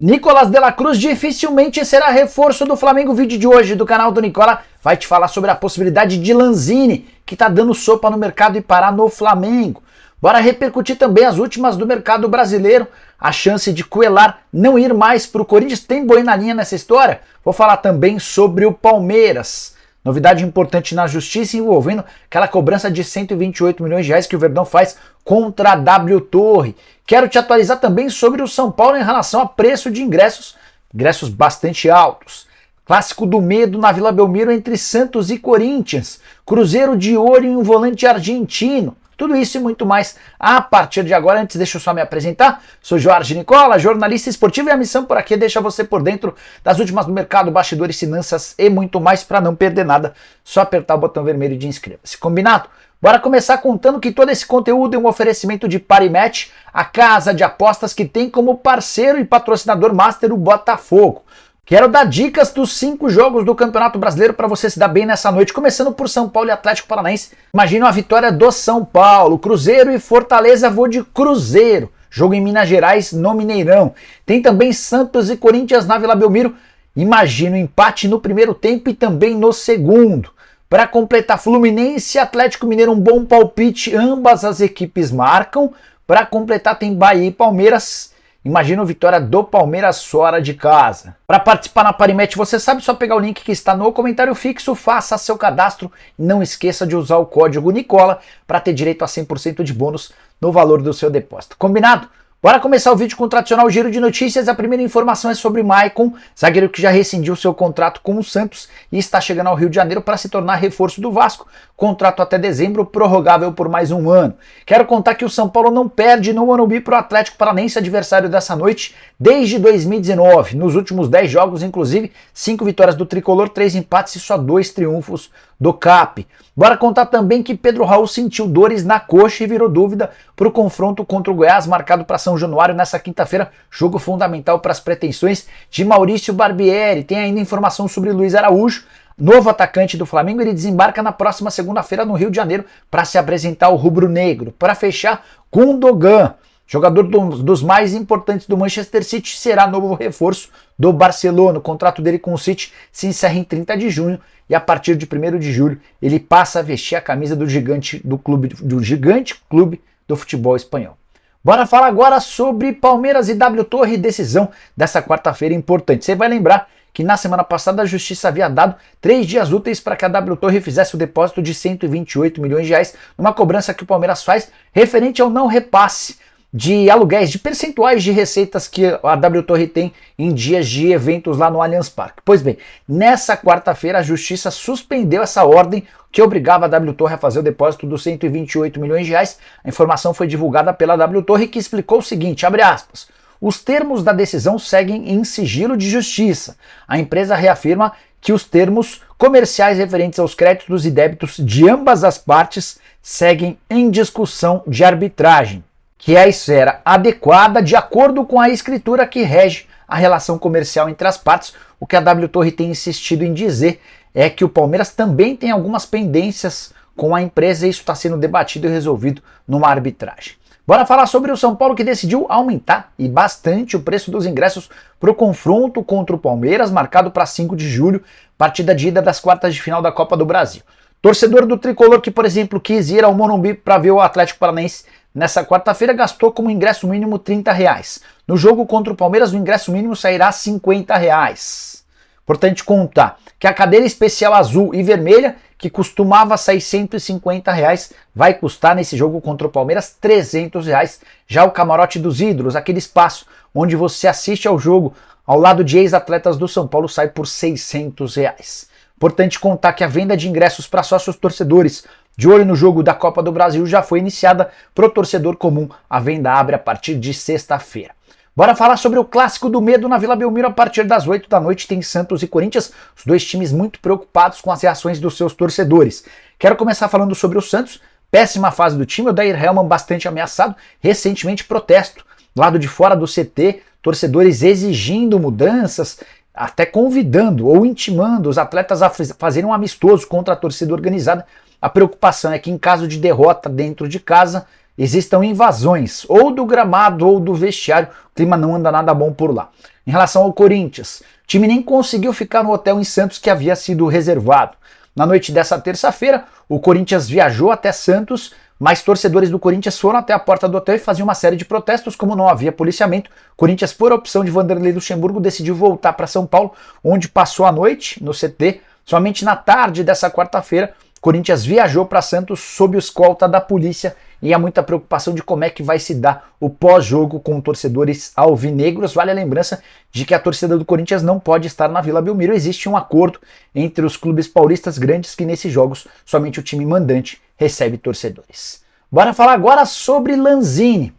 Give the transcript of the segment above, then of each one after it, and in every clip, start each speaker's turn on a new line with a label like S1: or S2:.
S1: Nicolás de la Cruz dificilmente será reforço do Flamengo. O vídeo de hoje do canal do Nicola vai te falar sobre a possibilidade de Lanzini, que tá dando sopa no mercado e parar no Flamengo. Bora repercutir também as últimas do mercado brasileiro, a chance de Cuéllar não ir mais para o Corinthians. Tem boi na linha nessa história? Vou falar também sobre o Palmeiras. Novidade importante na justiça envolvendo aquela cobrança de 128 milhões de reais que o Verdão faz contra a W Torre. Quero te atualizar também sobre o São Paulo em relação a preço de ingressos bastante altos. Clássico do medo na Vila Belmiro entre Santos e Corinthians. Cruzeiro de olho em um volante argentino. Tudo isso e muito mais a partir de agora. Antes, deixa eu só me apresentar. Sou Jorge Nicola, jornalista esportivo, e a missão por aqui deixa você por dentro das últimas do mercado, bastidores, finanças e muito mais. Para não perder nada, só apertar o botão vermelho de inscreva-se. Combinado? Bora começar contando que todo esse conteúdo é um oferecimento de Parimatch, a casa de apostas que tem como parceiro e patrocinador master o Botafogo. Quero dar dicas dos 5 jogos do Campeonato Brasileiro para você se dar bem nessa noite, começando por São Paulo e Atlético Paranaense. Imagina a vitória do São Paulo. Cruzeiro e Fortaleza, vou de Cruzeiro. Jogo em Minas Gerais, no Mineirão. Tem também Santos e Corinthians na Vila Belmiro. Imagina o empate no primeiro tempo e também no segundo. Para completar, Fluminense e Atlético Mineiro, um bom palpite, ambas as equipes marcam. Para completar, tem Bahia e Palmeiras. Imagina a vitória do Palmeiras fora de casa. Para participar na Parimatch, você sabe, só pegar o link que está no comentário fixo, faça seu cadastro e não esqueça de usar o código Nicola para ter direito a 100% de bônus no valor do seu depósito. Combinado? Bora começar o vídeo com o tradicional giro de notícias. A primeira informação é sobre Maicon, zagueiro que já rescindiu seu contrato com o Santos e está chegando ao Rio de Janeiro para se tornar reforço do Vasco. Contrato até dezembro, prorrogável por mais um ano. Quero contar que o São Paulo não perde no Morumbi para o Atlético Paranaense, adversário dessa noite, desde 2019. Nos últimos 10 jogos, inclusive, 5 vitórias do Tricolor, 3 empates e só 2 triunfos do CAP. Bora contar também que Pedro Raul sentiu dores na coxa e virou dúvida para o confronto contra o Goiás, marcado para São Januário nessa quinta-feira, jogo fundamental para as pretensões de Maurício Barbieri. Tem ainda informação sobre Luiz Araújo, novo atacante do Flamengo. Ele desembarca na próxima segunda-feira no Rio de Janeiro para se apresentar ao rubro-negro. Para fechar, Gundogan, jogador dos mais importantes do Manchester City, será novo reforço do Barcelona. O contrato dele com o City se encerra em 30 de junho e a partir de 1º de julho ele passa a vestir a camisa do gigante clube do futebol espanhol. Bora falar agora sobre Palmeiras e W Torre, decisão dessa quarta-feira importante. Você vai lembrar que na semana passada a Justiça havia dado 3 dias úteis para que a W Torre fizesse o depósito de 128 milhões de reais numa cobrança que o Palmeiras faz referente ao não repasse de aluguéis, de percentuais de receitas que a W Torre tem em dias de eventos lá no Allianz Parque. Pois bem, nessa quarta-feira a Justiça suspendeu essa ordem que obrigava a W Torre a fazer o depósito dos 128 milhões de reais. A informação foi divulgada pela W Torre, que explicou o seguinte, abre aspas, os termos da decisão seguem em sigilo de justiça. A empresa reafirma que os termos comerciais referentes aos créditos e débitos de ambas as partes seguem em discussão de arbitragem, que é a esfera adequada de acordo com a escritura que rege a relação comercial entre as partes. O que a W Torre tem insistido em dizer é que o Palmeiras também tem algumas pendências com a empresa e isso está sendo debatido e resolvido numa arbitragem. Bora falar sobre o São Paulo, que decidiu aumentar e bastante o preço dos ingressos para o confronto contra o Palmeiras, marcado para 5 de julho, partida de ida das quartas de final da Copa do Brasil. Torcedor do Tricolor que, por exemplo, quis ir ao Morumbi para ver o Atlético Paranaense nessa quarta-feira, gastou como ingresso mínimo R$30. No jogo contra o Palmeiras, o ingresso mínimo sairá R$50. Importante contar que a cadeira especial azul e vermelha, que costumava sair R$150, vai custar nesse jogo contra o Palmeiras R$300. Já o camarote dos ídolos, aquele espaço onde você assiste ao jogo ao lado de ex-atletas do São Paulo, sai por R$600. Importante contar que a venda de ingressos para sócios torcedores de olho no jogo da Copa do Brasil já foi iniciada. Para o torcedor comum, a venda abre a partir de sexta-feira. Bora falar sobre o clássico do medo na Vila Belmiro. A partir das 8 da noite tem Santos e Corinthians, os dois times muito preocupados com as reações dos seus torcedores. Quero começar falando sobre o Santos, péssima fase do time, o Dair Helman bastante ameaçado, recentemente protesto, lado de fora do CT, torcedores exigindo mudanças, até convidando ou intimando os atletas a fazerem um amistoso contra a torcida organizada. A preocupação é que em caso de derrota dentro de casa, existam invasões ou do gramado ou do vestiário, o clima não anda nada bom por lá. Em relação ao Corinthians, o time nem conseguiu ficar no hotel em Santos que havia sido reservado. Na noite dessa terça-feira, o Corinthians viajou até Santos, mas torcedores do Corinthians foram até a porta do hotel e faziam uma série de protestos. Como não havia policiamento, o Corinthians, por opção de Vanderlei Luxemburgo, decidiu voltar para São Paulo, onde passou a noite no CT. Somente na tarde dessa quarta-feira, o Corinthians viajou para Santos sob o escolta da polícia e há muita preocupação de como é que vai se dar o pós-jogo com torcedores alvinegros. Vale a lembrança de que a torcida do Corinthians não pode estar na Vila Belmiro. Existe um acordo entre os clubes paulistas grandes que nesses jogos somente o time mandante recebe torcedores. Bora falar agora sobre Lanzini.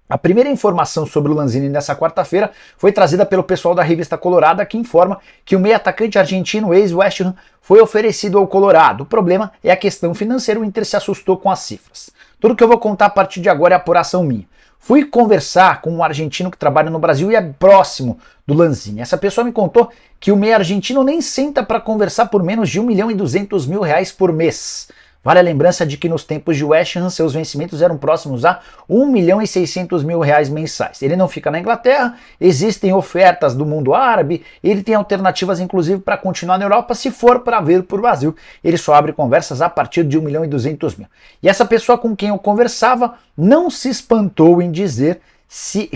S1: A primeira informação sobre o Lanzini nessa quarta-feira foi trazida pelo pessoal da Revista Colorada, que informa que o meio-atacante argentino ex-West Ham foi oferecido ao Colorado. O problema é a questão financeira, o Inter se assustou com as cifras. Tudo que eu vou contar a partir de agora é apuração minha. Fui conversar com um argentino que trabalha no Brasil e é próximo do Lanzini. Essa pessoa me contou que o meio argentino nem senta para conversar por menos de R$1.200.000 por mês. Vale a lembrança de que nos tempos de West Ham, seus vencimentos eram próximos a R$1.600.000 mensais. Ele não fica na Inglaterra, existem ofertas do mundo árabe, ele tem alternativas inclusive para continuar na Europa. Se for para vir para o Brasil, ele só abre conversas a partir de R$1.200.000. E essa pessoa com quem eu conversava não se espantou em dizer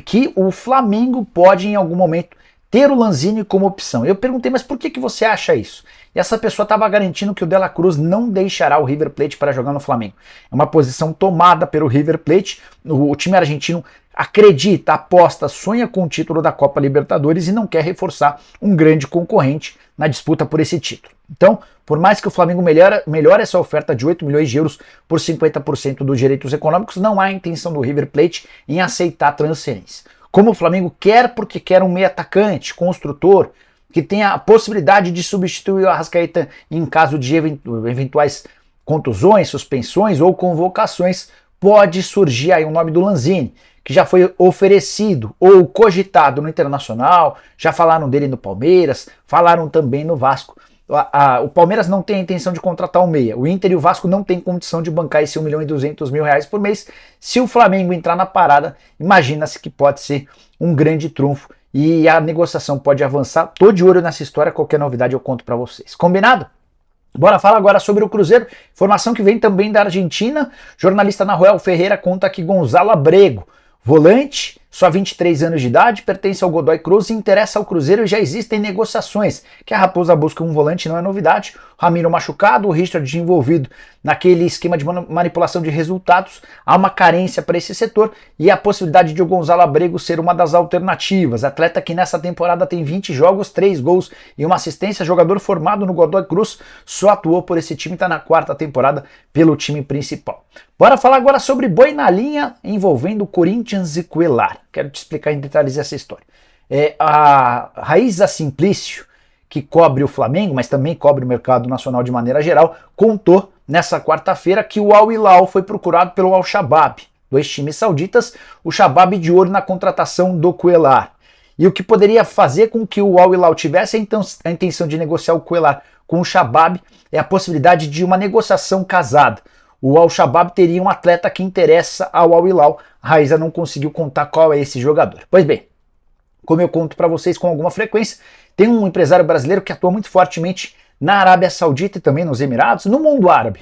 S1: que o Flamengo pode em algum momento ter o Lanzini como opção. Eu perguntei, mas por que você acha isso? E essa pessoa estava garantindo que o De La Cruz não deixará o River Plate para jogar no Flamengo. É uma posição tomada pelo River Plate. O time argentino acredita, aposta, sonha com o título da Copa Libertadores e não quer reforçar um grande concorrente na disputa por esse título. Então, por mais que o Flamengo melhore essa oferta de 8 milhões de euros por 50% dos direitos econômicos, não há intenção do River Plate em aceitar a transferência. Como o Flamengo quer, porque quer um meio atacante, construtor, que tenha a possibilidade de substituir o Arrascaeta em caso de eventuais contusões, suspensões ou convocações, pode surgir aí o nome do Lanzini, que já foi oferecido ou cogitado no Internacional, já falaram dele no Palmeiras, falaram também no Vasco. O Palmeiras não tem a intenção de contratar um meia, o Inter e o Vasco não têm condição de bancar esse R$1.200.000 por mês. Se o Flamengo entrar na parada, imagina-se que pode ser um grande trunfo e a negociação pode avançar. Tô de olho nessa história, qualquer novidade eu conto para vocês. Combinado? Bora falar agora sobre o Cruzeiro, informação que vem também da Argentina. Jornalista Nahuel Ferreira conta que Gonzalo Abrego, volante, só 23 anos de idade, pertence ao Godoy Cruz e interessa ao Cruzeiro e já existem negociações. Que a Raposa busca um volante não é novidade. O Ramiro machucado, o Richard envolvido naquele esquema de manipulação de resultados. Há uma carência para esse setor e a possibilidade de o Gonzalo Abrego ser uma das alternativas. Atleta que nessa temporada tem 20 jogos, 3 gols e uma assistência. Jogador formado no Godoy Cruz, só atuou por esse time e está na 4ª temporada pelo time principal. Bora falar agora sobre boi na linha envolvendo Corinthians e Cuéllar. Quero te explicar em detalhes essa história. A Raíza Simplício, que cobre o Flamengo, mas também cobre o mercado nacional de maneira geral, contou nessa quarta-feira que o Al Hilal foi procurado pelo Al Shabab, 2 times sauditas, o Shabab de olho na contratação do Cuéllar. E o que poderia fazer com que o Al Hilal tivesse a intenção de negociar o Cuéllar com o Shabab é a possibilidade de uma negociação casada. O Al Shabab teria um atleta que interessa ao Al Hilal. A Raíza não conseguiu contar qual é esse jogador. Pois bem, como eu conto para vocês com alguma frequência, tem um empresário brasileiro que atua muito fortemente na Arábia Saudita e também nos Emirados, no mundo árabe.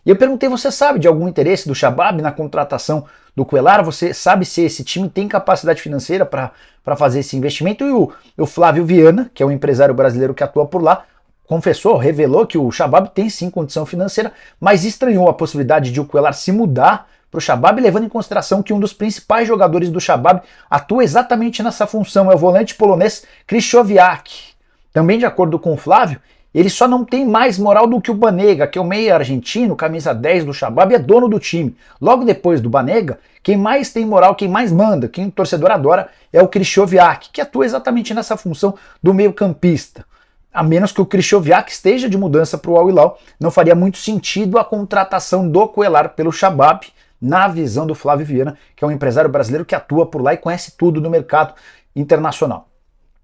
S1: E eu perguntei, você sabe de algum interesse do Shabab na contratação do Cuéllar? Você sabe se esse time tem capacidade financeira para fazer esse investimento? E o Flávio Viana, que é um empresário brasileiro que atua por lá, confessou, revelou que o Shabab tem sim condição financeira, mas estranhou a possibilidade de o Cuéllar se mudar para o Shabab, levando em consideração que um dos principais jogadores do Shabab atua exatamente nessa função, é o volante polonês Krychowiak. Também de acordo com o Flávio, ele só não tem mais moral do que o Banega, que é o meia argentino, camisa 10 do Shabab, e é dono do time. Logo depois do Banega, quem mais tem moral, quem mais manda, quem o torcedor adora é o Krychowiak, que atua exatamente nessa função do meio-campista. A menos que o Krychowiak esteja de mudança para o Al Hilal, não faria muito sentido a contratação do Cuéllar pelo Shabab, na visão do Flávio Viana, que é um empresário brasileiro que atua por lá e conhece tudo do mercado internacional.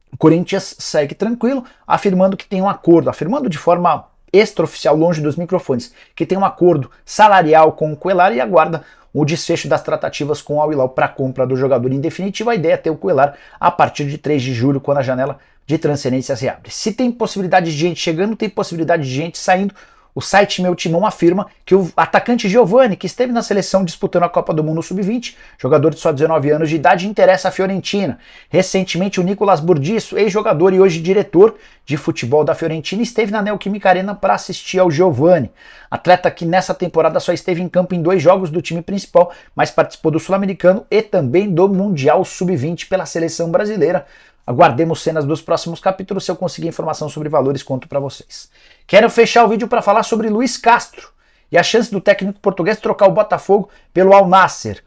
S1: O Corinthians segue tranquilo, afirmando que tem um acordo, afirmando de forma extraoficial longe dos microfones, que tem um acordo salarial com o Cuéllar e aguarda o desfecho das tratativas com o Al Hilal para a compra do jogador. Em definitiva, a ideia é ter o Cuéllar a partir de 3 de julho, quando a janela de transferências reabre. Se tem possibilidade de gente chegando, tem possibilidade de gente saindo. O site Meu Timão afirma que o atacante Giovani, que esteve na seleção disputando a Copa do Mundo Sub-20, jogador de só 19 anos de idade, interessa a Fiorentina. Recentemente, o Nicolas Burdisso, ex-jogador e hoje diretor de futebol da Fiorentina, esteve na Neoquímica Arena para assistir ao Giovani. Atleta que nessa temporada só esteve em campo em 2 jogos do time principal, mas participou do Sul-Americano e também do Mundial Sub-20 pela seleção brasileira. Aguardemos cenas dos próximos capítulos. Se eu conseguir informação sobre valores, conto para vocês. Quero fechar o vídeo para falar sobre Luiz Castro e a chance do técnico português trocar o Botafogo pelo Al Nassr.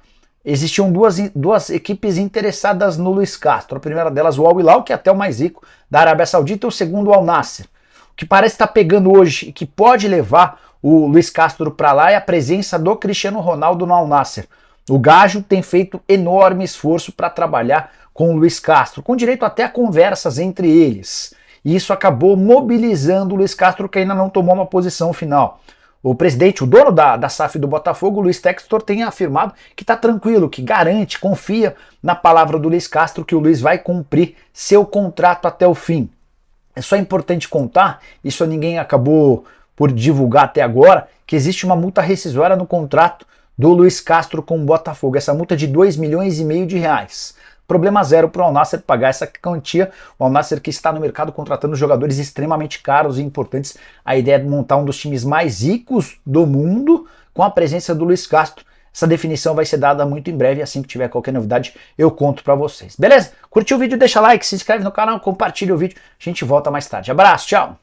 S1: Existiam duas equipes interessadas no Luiz Castro. A primeira delas, o Al Hilal, que é até o mais rico da Arábia Saudita, e o segundo, o Al Nassr. O que parece estar pegando hoje e que pode levar o Luiz Castro para lá é a presença do Cristiano Ronaldo no Al Nassr. O Gajo tem feito enorme esforço para trabalhar com o Luiz Castro, com direito até a conversas entre eles. E isso acabou mobilizando o Luiz Castro, que ainda não tomou uma posição final. O presidente, o dono da SAF do Botafogo, Luiz Textor, tem afirmado que está tranquilo, que garante, confia na palavra do Luiz Castro que o Luiz vai cumprir seu contrato até o fim. É só importante contar, isso ninguém acabou por divulgar até agora, que existe uma multa rescisória no contrato do Luiz Castro com o Botafogo. Essa multa é de 2,5 milhões de reais. Problema zero para o Al Nassr pagar essa quantia. O Al Nassr, que está no mercado contratando jogadores extremamente caros e importantes. A ideia é montar um dos times mais ricos do mundo com a presença do Luiz Castro. Essa definição vai ser dada muito em breve. Assim que tiver qualquer novidade, eu conto para vocês. Beleza? Curtiu o vídeo? Deixa like, se inscreve no canal, compartilha o vídeo. A gente volta mais tarde. Abraço, tchau!